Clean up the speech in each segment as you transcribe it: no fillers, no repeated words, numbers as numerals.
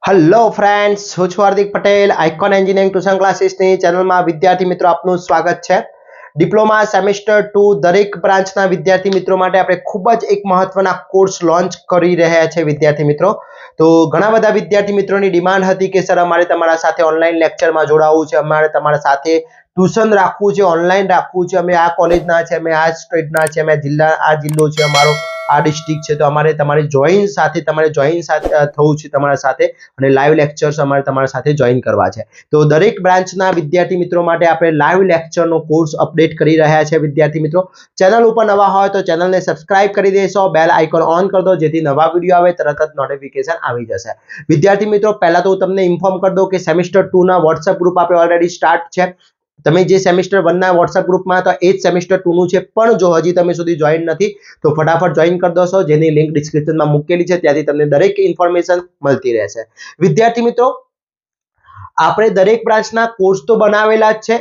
Hello friends, હું છું Hardik Patel. Icon engineering tuition ક્લાસીસની ચેનલમાં વિદ્યાર્થી મિત્રો આપનું સ્વાગત છે. ડિપ્લોમા સેમેસ્ટર 2 દરેક બ્રાન્ચના વિદ્યાર્થી મિત્રો માટે આપણે ખૂબ જ એક મહત્વના કોર્સ લોન્ચ કરી રહ્યા છે વિદ્યાર્થી મિત્રો. તો ઘણા બધા વિદ્યાર્થી મિત્રોની ડિમાન્ડ હતી કે સર અમારે તમારા સાથે ઓનલાઈન લેક્ચરમાં જોડાવવું છે, અમારે તમારા સાથે ટ્યુશન રાખવું છે, ઓનલાઈન રાખવું છે, અમે આ કોલેજના છે, અમે આ સ્ટેટના છે, અમે આ જિલ્લો છે અમારો, આ ડિસ્ટ્રિક્ટ છે, તો અમારે તમારે જોઈન થવું છે તમારા સાથે અને લાઈવ લેક્ચર્સ અમારે તમારા સાથે જોઈન કરવા છે. તો દરેક બ્રાન્ચના વિદ્યાર્થી મિત્રો માટે આપણે લાઈવ લેક્ચરનો કોર્સ અપડેટ કરી રહ્યા છે વિદ્યાર્થી મિત્રો. ચેનલ ઉપર નવા હોય તો ચેનલને સબસ્ક્રાઇબ કરી દેશો, બેલ આઇકોન ઓન કરી દો જેથી નવા વિડીયો આવે તરત જ નોટિફિકેશન આવી જશે. વિદ્યાર્થી મિત્રો, પહેલા તો હું તમને ઇન્ફોર્મ કરી દઉં કે સેમેસ્ટર 2 ના વોટ્સએપ ગ્રુપ આપણે ઓલરેડી સ્ટાર્ટ છે. તમે જે સેમેસ્ટર 1 ના વોટ્સએપ ગ્રુપમાં હતા એ જ સેમેસ્ટર 2 નું છે, પણ જો હજી તમે સુધી જોઈન નથી તો ફટાફટ જોઈન કરી દોશો, જેની લિંક ડિસ્ક્રિપ્શનમાં મૂકેલી છે, ત્યાંથી તમને દરેક ઇન્ફોર્મેશન મળતી રહેશે. વિદ્યાર્થી મિત્રો, આપણે દરેક બ્રાન્ચના કોર્સ તો બનાવેલા જ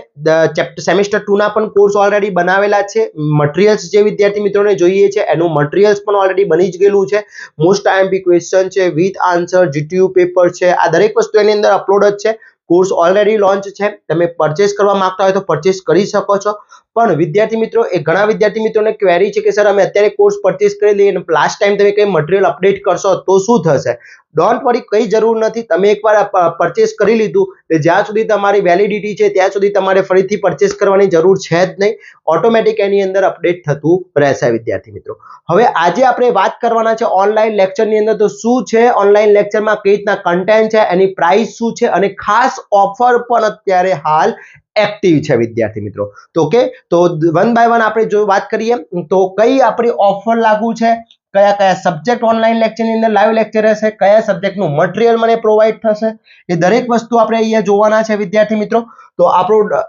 છે, સેમેસ્ટર 2 ના પણ કોર્સ ઓલરેડી બનાવેલા છે. મટીરિયલ્સ જે વિદ્યાર્થી મિત્રોને જોઈએ છે એનું મટીરિયલ્સ પણ ઓલરેડી બની જ ગયેલું છે. મોસ્ટ આઈએમપી ક્વેશ્ચન છે, વિથ આન્સર, જીટીયુ પેપર છે, આ દરેક વસ્તુ એની અંદર અપલોડ જ છે. કોર્સ ઓલરેડી લોન્ચ છે, તમે પરચેસ કરવા માંગતા હોય તો પરચેસ કરી શકો છો. પણ વિદ્યાર્થી મિત્રો, એ ઘણા વિદ્યાર્થી મિત્રોને ક્વેરી છે કે સર અમે અત્યારે કોર્સ પરચેસ કરી લઈએ અને લાસ્ટ ટાઈમ તમે કઈ મટીરિયલ અપડેટ કરશો તો શું થશે? ડોન્ટ વરી, કઈ જરૂર નથી. તમે એકવાર પરચેસ કરી લીધું એટલે જ્યાં સુધી તમારી વેલિડિટી છે ત્યાં સુધી તમારે ફરીથી પરચેસ કરવાની જરૂર છે જ નહીં. ઓટોમેટિક એની અંદર અપડેટ થતું રહેશે વિદ્યાર્થી મિત્રો. હવે આજે આપણે વાત કરવાના છે ઓનલાઈન લેક્ચરની અંદર. તો શું છે ઓનલાઈન લેક્ચરમાં, કઈ રીતના કન્ટેન્ટ છે, એની પ્રાઇસ શું છે અને ખાસ ઓફર પણ અત્યારે હાલ એક્ટિવ છે વિદ્યાર્થી મિત્રો. તો ઓકે, તો વન બાય વન આપણે જો વાત કરીએ તો કઈ આપણી ઓફર લાગુ છે, કયા કયા સબ્જેક્ટ ઓનલાઈન લેક્ચરની અંદર લાઈવ લેક્ચર હશે, કયા સબ્જેક્ટનું મટીરિયલ મને પ્રોવાઈડ થશે, એ દરેક વસ્તુ આપણે અહીંયા જોવાના છે વિદ્યાર્થી મિત્રો. તો આપણો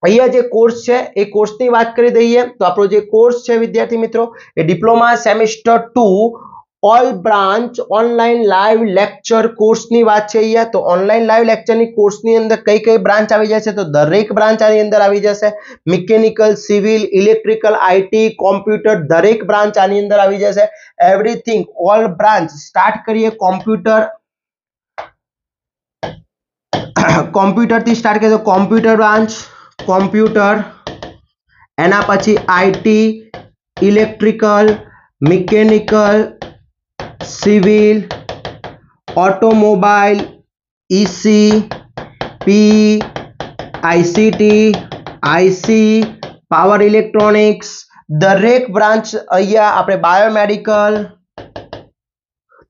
અહીંયા જે કોર્સ છે એ કોર્સની વાત કરી દઈએ તો આપણો જે કોર્સ છે વિદ્યાર્થી મિત્રો એ diploma semester 2 all branch online live lecture કોર્સની વાત છે અહીંયા. તો ઓનલાઈન લાઈવ લેક્ચરની કોર્સની અંદર કઈ કઈ બ્રાન્ચ આવી જશે? તો દરેક બ્રાન્ચ આની અંદર આવી જશે. Mechanical, civil, electrical, IT, computer, દરેક બ્રાન્ચ આની અંદર આવી જશે. Everything all branch. સ્ટાર્ટ કરીએ કોમ્પ્યુટર થી સ્ટાર્ટ કરીએ તો કોમ્પ્યુટર બ્રાન્ચ, કોમ્પ્યુટર, એના પછી IT, electrical, mechanical, civil, automobile, EC, P, ICT, IC, power electronics, દરેક બ્રાન્ચ અહીંયા આપણે બાયોમેડિકલ,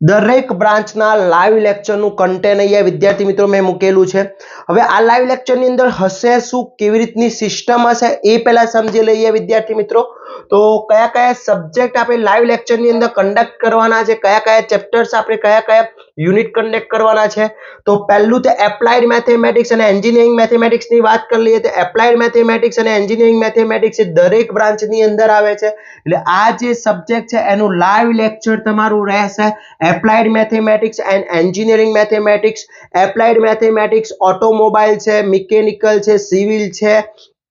દરેક બ્રાન્ચના લાઈવ લેક્ચરનું કન્ટેન્ટ અહીંયા વિદ્યાર્થી મિત્રો મેં મૂકેલું છે. હવે આ લાઈવ લેક્ચરની અંદર હશે શું, કેવી રીતની સિસ્ટમ હશે એ પહેલા સમજી લઈએ વિદ્યાર્થી મિત્રો. તો કયા કયા સબ્જેક્ટ આપણે લાઈવ લેક્ચરની અંદર કન્ડક્ટ કરવાના છે, કયા કયા ચેપ્ટર્સ આપણે કયા કયા યુનિટ કન્ડક્ટ કરવાના છે. તો પહેલું તો એપ્લાઇડ મેથેમેટિક્સ અને એન્જિનિયરિંગ મેથેમેટિક્સની વાત કરી લઈએ તો એપ્લાઇડ મેથેમેટિક્સ અને એન્જિનિયરિંગ મેથેમેટિક્સ એ દરેક બ્રાન્ચની અંદર આવે છે. એટલે આ જે સબ્જેક્ટ છે એનું લાઈવ લેક્ચર તમારું રહેશે. Applied mathematics and engineering mathematics, applied mathematics, automobile છે, મિકેનિકલ છે, સિવિલ છે,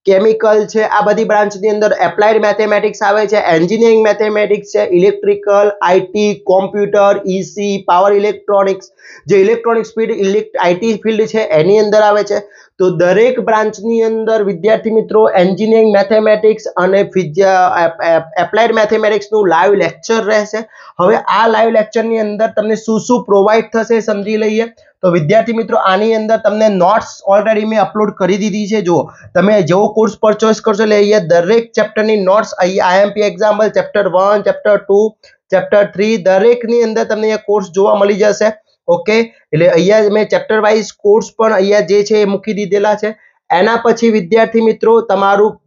કેમિકલ છે, આ બધી બ્રાન્ચની અંદર એપ્લાઇડ મેથેમેટિક્સ આવે છે. એન્જિનિયરિંગ મેથેમેટિક્સ છે, electrical, IT, computer, EC, power electronics, જે ઇલેક્ટ્રોનિક્સ ફીલ્ડ આઈટી ફિલ્ડ છે એની અંદર આવે છે. તો દરેક બ્રાન્ચની અંદર વિદ્યાર્થી મિત્રો એન્જિનિયરિંગ મેથેમેટિક્સ અને એપ્લાઇડ મેથેમેટિક્સનું લાઈવ લેક્ચર રહેશે. હવે આ લાઈવ લેક્ચરની અંદર તમને શું શું પ્રોવાઈડ થશે સમજી લઈએ. તો વિદ્યાર્થી મિત્રો, આની અંદર તમને નોટ્સ ઓલરેડી મેં અપલોડ કરી દીધી છે. જો તમે જેવો કોર્સ પરચેસ કરશો એટલે અહીંયા દરેક ચેપ્ટરની નોટ્સ, અહીંયા IMP example chapter 1, chapter 2, chapter 3 દરેકની અંદર તમને અહીંયા કોર્સ જોવા મળી જશે. ઓકે, એટલે અહીંયા મેં ચેપ્ટર વાઇઝ કોર્સ પણ અહીંયા જે છે એ મૂકી દીધેલા છે. એના પછી વિદ્યાર્થી મિત્રો તમારું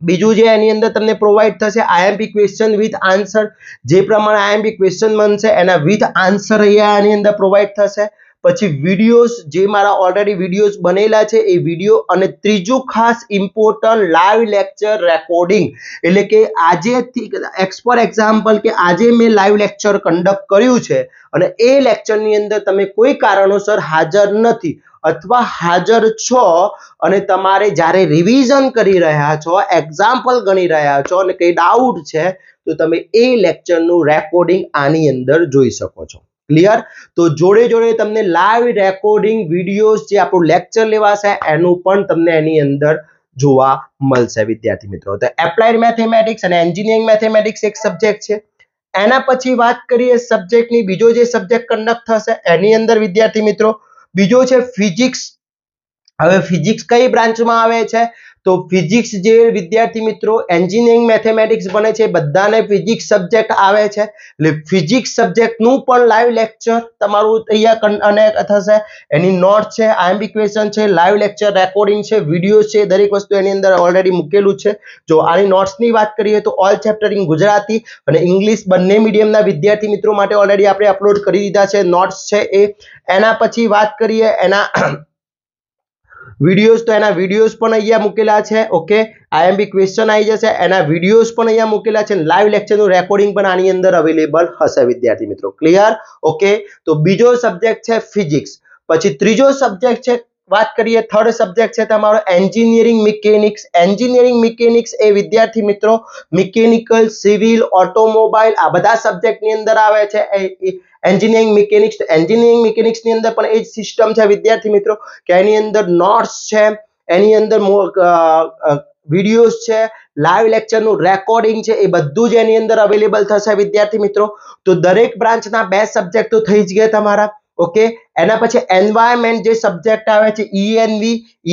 બીજું જે એની અંદર તમને પ્રોવાઈડ થશે આઈએમપી ક્વેશ્ચન વિથ આન્સર. જે પ્રમાણે આઈએમપી ક્વેશ્ચન બનશે એના વિથ આન્સર અહીંયા આની અંદર પ્રોવાઈડ થશે. પછી વિડીયોઝ, જે મારા ઓલરેડી વિડીયોઝ બનેલા છે એ વિડીયો, અને ત્રીજું ખાસ ઇમ્પોર્ટન્ટ લાઈવ લેક્ચર રેકોર્ડિંગ. એટલે કે આજે ફોર એક્ઝામ્પલ કે આજે મેં લાઈવ લેક્ચર કન્ડક્ટ કર્યું છે અને એ લેક્ચરની અંદર તમે કોઈ કારણોસર હાજર નથી અથવા હાજર છો અને તમારે જ્યારે રિવિઝન કરી રહ્યા છો, એક્ઝામ્પલ ગણી રહ્યા છો અને કઈ ડાઉટ છે તો તમે એ લેક્ચરનું રેકોર્ડિંગ આની અંદર જોઈ શકો છો. ક્લિયર? તો જોડે જોડે તમને લાઈવ રેકોર્ડિંગ વિડીયોઝ જે આપણું લેક્ચર લેવાશે એનું પણ તમને એની અંદર જોવા મળશે વિદ્યાર્થી મિત્રો. તો એપ્લાઇડ મેથેમેટિક્સ અને એન્જિનિયરિંગ મેથેમેટિક્સ એક સબ્જેક્ટ છે. એના પછી વાત કરીએ સબ્જેક્ટની, બીજો જે સબ્જેક્ટ કન્ડક્ટ થશે એની અંદર વિદ્યાર્થી મિત્રો બીજો છે ફિઝિક્સ. હવે ફિઝિક્સ કઈ બ્રાન્ચમાં આવે છે? તો ફિઝિક્સ જે વિદ્યાર્થી મિત્રો એન્જિનિયરિંગ મેથેમેટિક્સ બને છે બધાને ફિઝિક્સ સબ્જેક્ટ આવે છે, એટલે ફિઝિક્સ સબ્જેક્ટનું પણ લાઈવ લેક્ચર તમારું તૈયાર અને થશે. એની નોટ છે, આઈએમપી ક્વેશ્ચન છે, લાઈવ લેક્ચર રેકોર્ડિંગ છે, વિડીયો છે, દરેક વસ્તુ એની અંદર ઓલરેડી મૂકેલું છે. જો આની નોટ્સની વાત કરીએ તો ઓલ ચેપ્ટર ઇન ગુજરાતી અને ઇંગ્લિશ બંને મીડિયમના વિદ્યાર્થી મિત્રો માટે ઓલરેડી આપણે અપલોડ કરી દીધા છે, નોટ્સ છે એ. એના પછી વાત કરીએ એના વિડીયોઝ, તો એના વિડીયોઝ પણ અહીંયા મૂકેલા છે. ઓકે, આઈએમપી ક્વેશ્ચન આવી જશે, એના વિડીયોઝ પણ અહીંયા મૂકેલા છે, લાઈવ લેક્ચરનું રેકોર્ડિંગ પણ આની અંદર અવેલેબલ હશે વિદ્યાર્થી મિત્રો. ક્લિયર? ઓકે, તો બીજો સબ્જેક્ટ છે ફિઝિક્સ. પછી ત્રીજો સબ્જેક્ટ છે, વાત કરીએ થર્ડ સબ્જેક્ટ છે તમારો એન્જિનિયરિંગ મિકેનિક્સ. એન્જિનિયરિંગ મિકેનિક્સ એ વિદ્યાર્થી મિત્રો મિકેનિકલ, સિવિલ, ઓટોમોબાઈલ આ બધા સબ્જેક્ટની અંદર આવે છે એન્જિનિયરિંગ મિકેનિક્સ. એન્જિનિયરિંગ મિકેનિક્સની અંદર પણ એ જ સિસ્ટમ છે વિદ્યાર્થી મિત્રો કે એની અંદર નોટ્સ છે, એની અંદર વિડીયોઝ છે, લાઈવ લેક્ચરનું રેકોર્ડિંગ છે, એ બધું જ એની અંદર અવેલેબલ થશે વિદ્યાર્થી મિત્રો. તો દરેક બ્રાન્ચના 2 સબ્જેક્ટ તો થઈ જ ગયા તમારા. ઓકે, એના પછી એન્વાયરમેન્ટ જે સબ્જેક્ટ આવે છે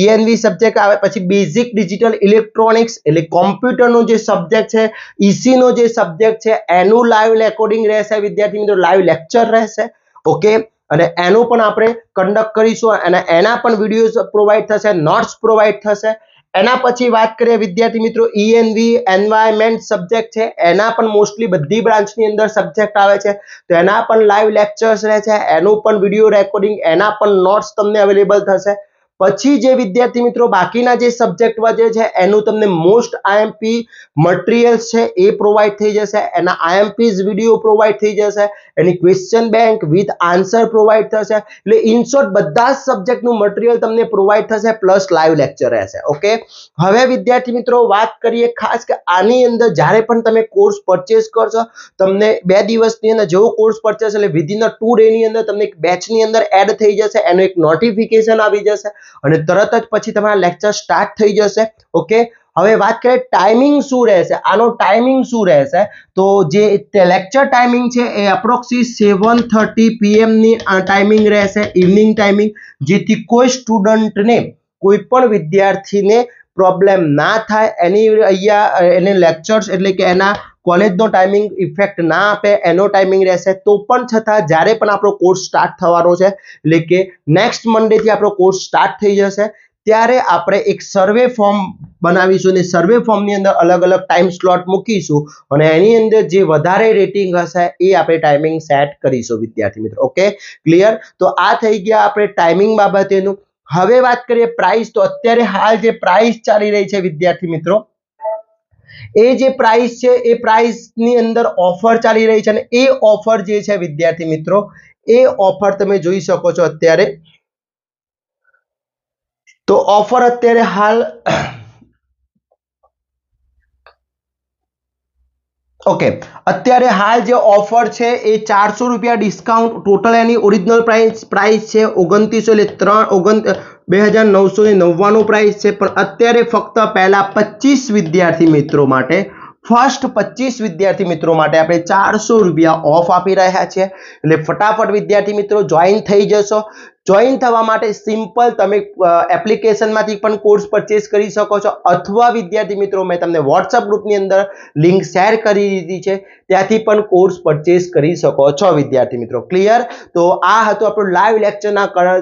ENV સબ્જેક્ટ આવે. પછી બેઝિક ડિજિટલ ઇલેક્ટ્રોનિક્સ એટલે કોમ્પ્યુટરનો જે સબ્જેક્ટ છે, EC નો જે સબ્જેક્ટ છે એનું લાઈવ રેકોર્ડિંગ રહેશે વિદ્યાર્થી મિત્રો, લાઈવ લેક્ચર રહેશે. ઓકે, અને એનું પણ આપણે કન્ડક્ટ કરીશું અને એના પણ વિડીયોઝ પ્રોવાઈડ થશે, નોટ્સ પ્રોવાઈડ થશે. એના પછી વાત કરીએ વિદ્યાર્થી મિત્રો ENV એન્વાયરમેન્ટ સબ્જેક્ટ છે, એના પણ મોસ્ટલી બધી બ્રાન્ચની અંદર સબ્જેક્ટ આવે છે, તો એના પણ લાઈવ લેક્ચર્સ રહે છે, એનું પણ વિડીયો રેકોર્ડિંગ, એના પણ નોટ્સ તમને અવેલેબલ થશે. પછી જે વિદ્યાર્થી મિત્રો બાકીના જે સબ્જેક્ટ વધે છે એનું તમને મોસ્ટ આઈએમપી મટીરિયલ્સ છે એ પ્રોવાઈડ થઈ જશે, એના આઈએમપીઝ વિડીયો પ્રોવાઈડ થઈ જશે, any question bank with answer provide થશે. એટલે ઇન શોર્ટ બધા જ સબ્જેક્ટનું મટીરિયલ તમને પ્રોવાઈડ થશે પ્લસ લાઈવ લેક્ચર રહેશે. ઓકે, હવે વિદ્યાર્થી મિત્રો વાત કરીએ ખાસ કે આની અંદર જ્યારે પણ તમે કોર્સ પરચેસ કરશો તમને 2 દિવસની અંદર જેવો કોર્સ પરચેસ એટલે વિધિન 2 ડે ની અંદર તમને એક બેચની અંદર એડ થઈ જશે, એનું એક નોટિફિકેશન આવી જશે અને તરત જ પછી તમારા લેક્ચર સ્ટાર્ટ થઈ જશે. ઓકે, હવે વાત કરીએ ટાઈમિંગ શું રહેશે, આનો ટાઈમિંગ શું રહેશે? તો જે લેક્ચર ટાઈમિંગ છે એ અપ્રોક્સિમેટ 7:30 PM ની ટાઈમિંગ રહેશે, ઇવનિંગ ટાઈમિંગ, જેથી કોઈ સ્ટુડન્ટને કોઈ પણ વિદ્યાર્થીને પ્રોબ્લેમ ના થાય, એની અહીંયા એને લેક્ચર્સ એટલે કે એના કોલેજનો ટાઈમિંગ ઇફેક્ટ ના આપે એનો ટાઈમિંગ રહેશે. તો પણ છતાં જ્યારે પણ આપણો કોર્સ સ્ટાર્ટ થવાનો છે એટલે કે નેક્સ્ટ મંડેથી આપણો કોર્સ સ્ટાર્ટ થઈ જશે ત્યારે આપણે એક સર્વે ફોર્મ બનાવીશું અને સર્વે ફોર્મની અંદર અલગ અલગ ટાઈમ સ્લોટ મૂકીશું અને એની અંદર જે વધારે રેટિંગ હશે એ આપણે ટાઈમિંગ સેટ કરીશું વિદ્યાર્થી મિત્રો. Okay, clear? તો આ થઈ ગયા આપણે ટાઈમિંગ બાબતેનું. હવે વાત કરીએ પ્રાઇસ. તો અત્યારે હાલ જે પ્રાઇસ ચાલી રહી છે વિદ્યાર્થી મિત્રો એ જે પ્રાઇસ છે એ પ્રાઇસ ની અંદર ઓફર ચાલી રહી છે અને એ ઓફર જે છે વિદ્યાર્થી મિત્રો એ ઓફર તમે જોઈ શકો છો અત્યારે. તો ઓફર અત્યારે હાલ ઓકે, અત્યારે હાલ જે ઓફર છે એ 400 રૂપિયા ડિસ્કાઉન્ટ, ટોટલ એની ઓરિજિનલ પ્રાઇસ છે 2900 એટલે 2999 પ્રાઇસ છે, પણ અત્યારે ફક્ત પહેલા 25 વિદ્યાર્થી મિત્રો માટે, ફર્સ્ટ 25 વિદ્યાર્થી મિત્રો માટે આપણે 400 રૂપિયા ઓફ આપી રહ્યા છે. એટલે ફટાફટ વિદ્યાર્થી મિત્રો જોઈન થઈ જશો. જોઈન થવા માટે સિમ્પલ તમે એપ્લિકેશનમાંથી પણ કોર્સ પરચેસ કરી શકો છો અથવા વિદ્યાર્થી મિત્રો મેં તમને વોટ્સઅપ ગ્રુપની અંદર લિંક શેર કરી દીધી છે, ત્યાંથી પણ કોર્સ પરચેસ કરી શકો છો વિદ્યાર્થી મિત્રો. ક્લિયર? તો આ હતો આપણો લાઈવ લેક્ચરના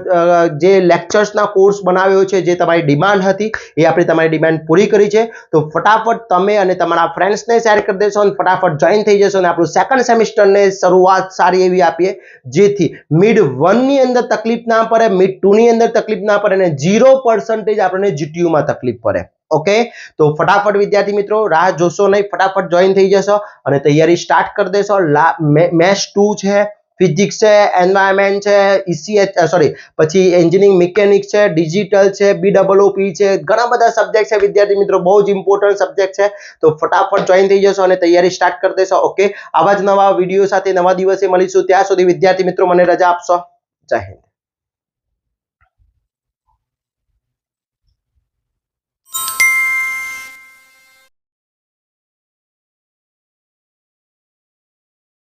જે લેક્ચર્સના કોર્સ બનાવ્યો છે, જે તમારી ડિમાન્ડ હતી એ આપણે તમારી ડિમાન્ડ પૂરી કરી છે. તો ફટાફટ તમે અને તમારા ફ્રેન્ડ્સને શેર કરી દેશો અને ફટાફટ જોઈન થઈ જશો અને આપણું સેકન્ડ સેમિસ્ટરને શરૂઆત સારી એવી આપીએ, જેથી મિડ 1 ની અંદર તકલીફ ના પડે, મિડ 2 ની અંદર તકલીફ ના પડે અને 0% આપણને GTU માં તકલીફ પડે. ઓકે, તો ફટાફટ વિદ્યાર્થી મિત્રો રાહ જોશો નહીં, ફટાફટ જોઈન થઈ જશો અને તૈયારી સ્ટાર્ટ કરી દેશો. મેશ 2 છે, ફિઝિક્સ છે, એન્વાયરમેન્ટ છે, પછી એન્જિનિયરિંગ મિકેનિક્સ છે, ડિજિટલ છે, BOOP છે, ઘણા બધા સબ્જેક્ટ છે વિદ્યાર્થી મિત્રો, બહુ જ ઇમ્પોર્ટન્ટ સબ્જેક્ટ છે. તો ફટાફટ જોઈન થઈ જશો અને તૈયારી સ્ટાર્ટ કરી દેશો. ઓકે, આવા જ નવા વિડીયો સાથે નવા દિવસે મળીશું. ત્યાં સુધી વિદ્યાર્થી મિત્રો મને રજા આપશો. જય હિન્દ.